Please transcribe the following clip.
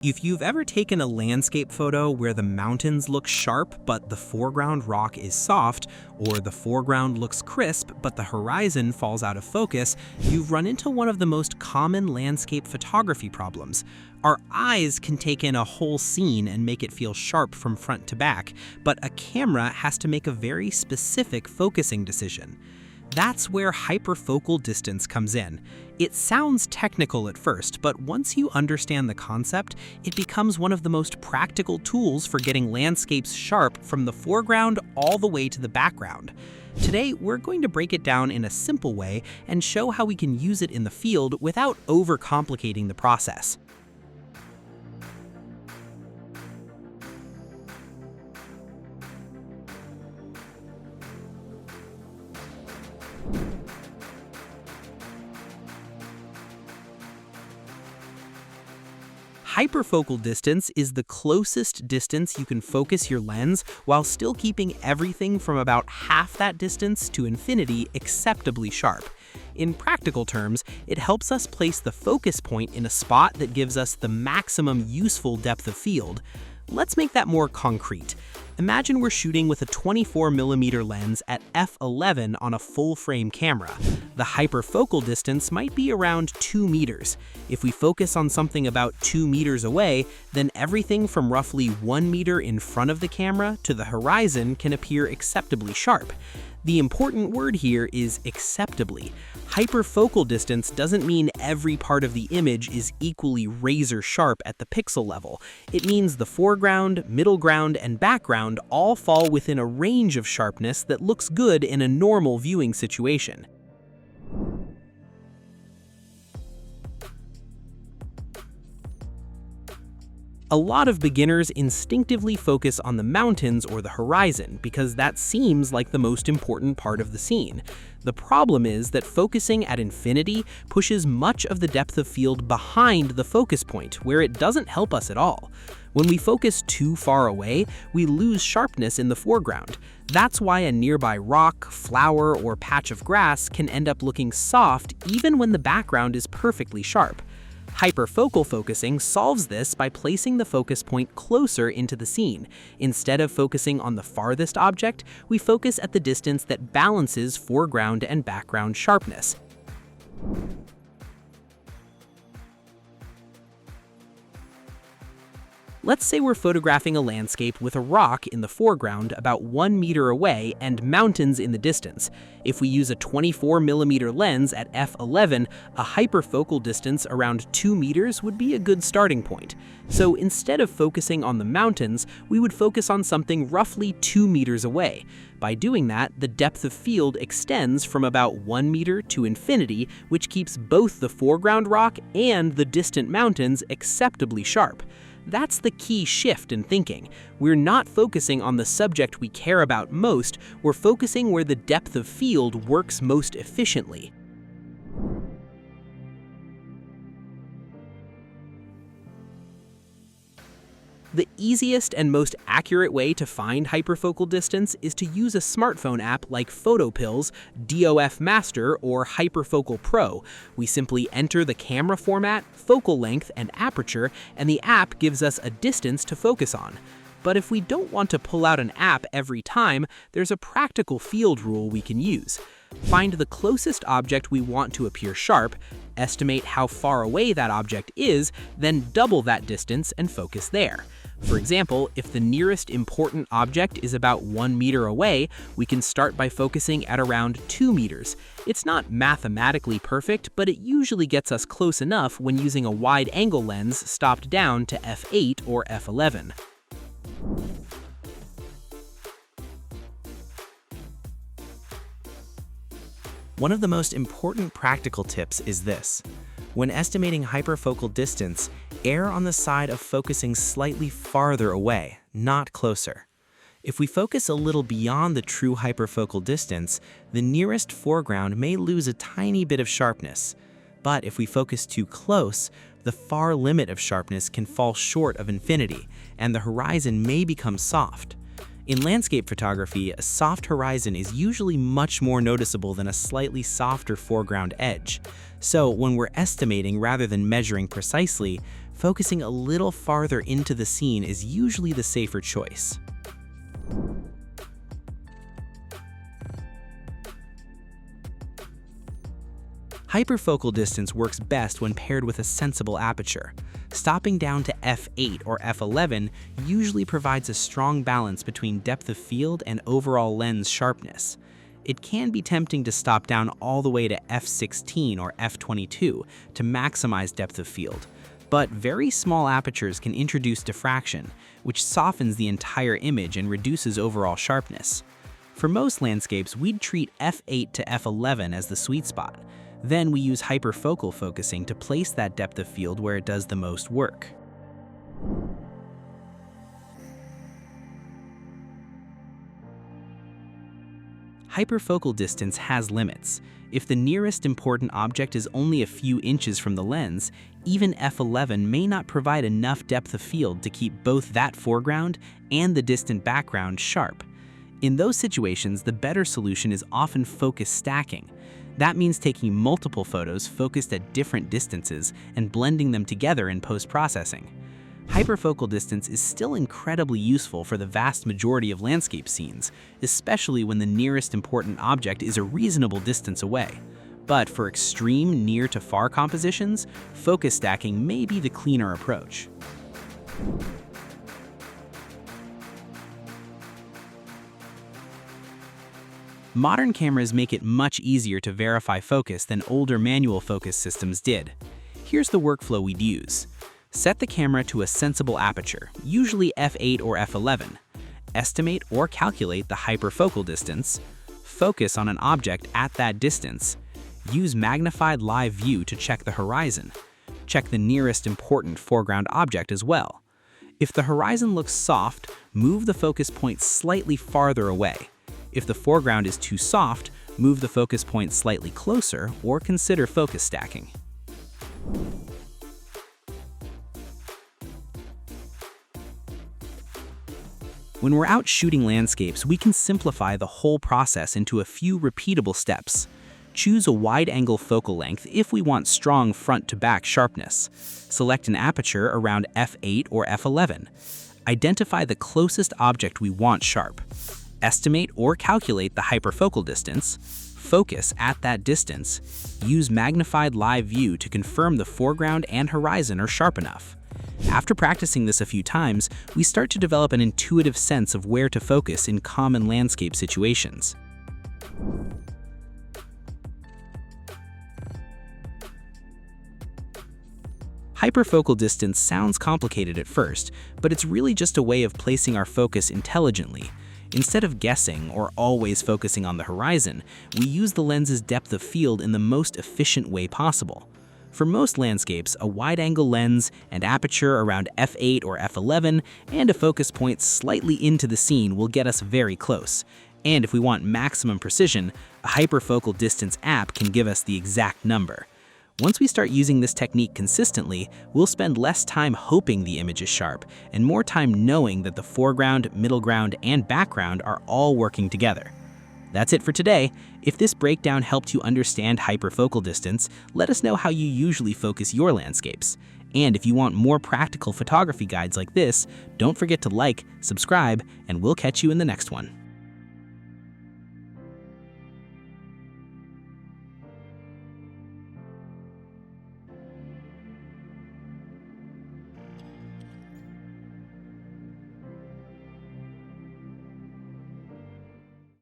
If you've ever taken a landscape photo where the mountains look sharp but the foreground rock is soft, or the foreground looks crisp but the horizon falls out of focus, you've run into one of the most common landscape photography problems. Our eyes can take in a whole scene and make it feel sharp from front to back, but a camera has to make a very specific focusing decision. That's where hyperfocal distance comes in. It sounds technical at first, but once you understand the concept, it becomes one of the most practical tools for getting landscapes sharp from the foreground all the way to the background. Today, we're going to break it down in a simple way and show how we can use it in the field without overcomplicating the process. Hyperfocal distance is the closest distance you can focus your lens while still keeping everything from about half that distance to infinity acceptably sharp. In practical terms, it helps us place the focus point in a spot that gives us the maximum useful depth of field. Let's make that more concrete. Imagine we're shooting with a 24mm lens at f11 on a full-frame camera. The hyperfocal distance might be around 2 meters. If we focus on something about 2 meters away, then everything from roughly 1 meter in front of the camera to the horizon can appear acceptably sharp. The important word here is acceptably. Hyperfocal distance doesn't mean every part of the image is equally razor sharp at the pixel level. It means the foreground, middle ground, and background all fall within a range of sharpness that looks good in a normal viewing situation. A lot of beginners instinctively focus on the mountains or the horizon because that seems like the most important part of the scene. The problem is that focusing at infinity pushes much of the depth of field behind the focus point, where it doesn't help us at all. When we focus too far away, we lose sharpness in the foreground. That's why a nearby rock, flower, or patch of grass can end up looking soft even when the background is perfectly sharp. Hyperfocal focusing solves this by placing the focus point closer into the scene. Instead of focusing on the farthest object, we focus at the distance that balances foreground and background sharpness. Let's say we're photographing a landscape with a rock in the foreground about 1 meter away and mountains in the distance. If we use a 24mm lens at f11, a hyperfocal distance around 2 meters would be a good starting point. So instead of focusing on the mountains, we would focus on something roughly 2 meters away. By doing that, the depth of field extends from about 1 meter to infinity, which keeps both the foreground rock and the distant mountains acceptably sharp. That's the key shift in thinking. We're not focusing on the subject we care about most, we're focusing where the depth of field works most efficiently. The easiest and most accurate way to find hyperfocal distance is to use a smartphone app like PhotoPill's DOF Master or Hyperfocal Pro. We simply enter the camera format, focal length, and aperture, and the app gives us a distance to focus on. But if we don't want to pull out an app every time, there's a practical field rule we can use. Find the closest object we want to appear sharp, estimate how far away that object is, then double that distance and focus there. For example, if the nearest important object is about 1 meter away, we can start by focusing at around 2 meters. It's not mathematically perfect, but it usually gets us close enough when using a wide-angle lens stopped down to f8 or f11. One of the most important practical tips is this. When estimating hyperfocal distance, err on the side of focusing slightly farther away, not closer. If we focus a little beyond the true hyperfocal distance, the nearest foreground may lose a tiny bit of sharpness. But if we focus too close, the far limit of sharpness can fall short of infinity, and the horizon may become soft. In landscape photography, a soft horizon is usually much more noticeable than a slightly softer foreground edge. So when we're estimating rather than measuring precisely, Focusing a little farther into the scene is usually the safer choice. Hyperfocal distance works best when paired with a sensible aperture. Stopping down to f8 or f11 usually provides a strong balance between depth of field and overall lens sharpness. It can be tempting to stop down all the way to f16 or f22 to maximize depth of field, but very small apertures can introduce diffraction, which softens the entire image and reduces overall sharpness. For most landscapes, we'd treat f8 to f11 as the sweet spot. Then we use hyperfocal focusing to place that depth of field where it does the most work. Hyperfocal distance has limits. If the nearest important object is only a few inches from the lens, even f11 may not provide enough depth of field to keep both that foreground and the distant background sharp. In those situations, the better solution is often focus stacking. That means taking multiple photos focused at different distances and blending them together in post-processing. Hyperfocal distance is still incredibly useful for the vast majority of landscape scenes, especially when the nearest important object is a reasonable distance away. But for extreme near to far compositions, focus stacking may be the cleaner approach. Modern cameras make it much easier to verify focus than older manual focus systems did. Here's the workflow we'd use. Set the camera to a sensible aperture, usually f8 or f11. Estimate or calculate the hyperfocal distance. Focus on an object at that distance. Use magnified live view to check the horizon. Check the nearest important foreground object as well. If the horizon looks soft, move the focus point slightly farther away. If the foreground is too soft, move the focus point slightly closer or consider focus stacking. When we're out shooting landscapes, we can simplify the whole process into a few repeatable steps. Choose a wide-angle focal length if we want strong front-to-back sharpness. Select an aperture around f8 or f11. Identify the closest object we want sharp. Estimate or calculate the hyperfocal distance. Focus at that distance. Use magnified live view to confirm the foreground and horizon are sharp enough. After practicing this a few times, we start to develop an intuitive sense of where to focus in common landscape situations. Hyperfocal distance sounds complicated at first, but it's really just a way of placing our focus intelligently. Instead of guessing or always focusing on the horizon, we use the lens's depth of field in the most efficient way possible. For most landscapes, a wide-angle lens and aperture around f8 or f11 and a focus point slightly into the scene will get us very close. And if we want maximum precision, a hyperfocal distance app can give us the exact number. Once we start using this technique consistently, we'll spend less time hoping the image is sharp and more time knowing that the foreground, middle ground, and background are all working together. That's it for today. If this breakdown helped you understand hyperfocal distance, let us know how you usually focus your landscapes. And if you want more practical photography guides like this, don't forget to like, subscribe, and we'll catch you in the next one.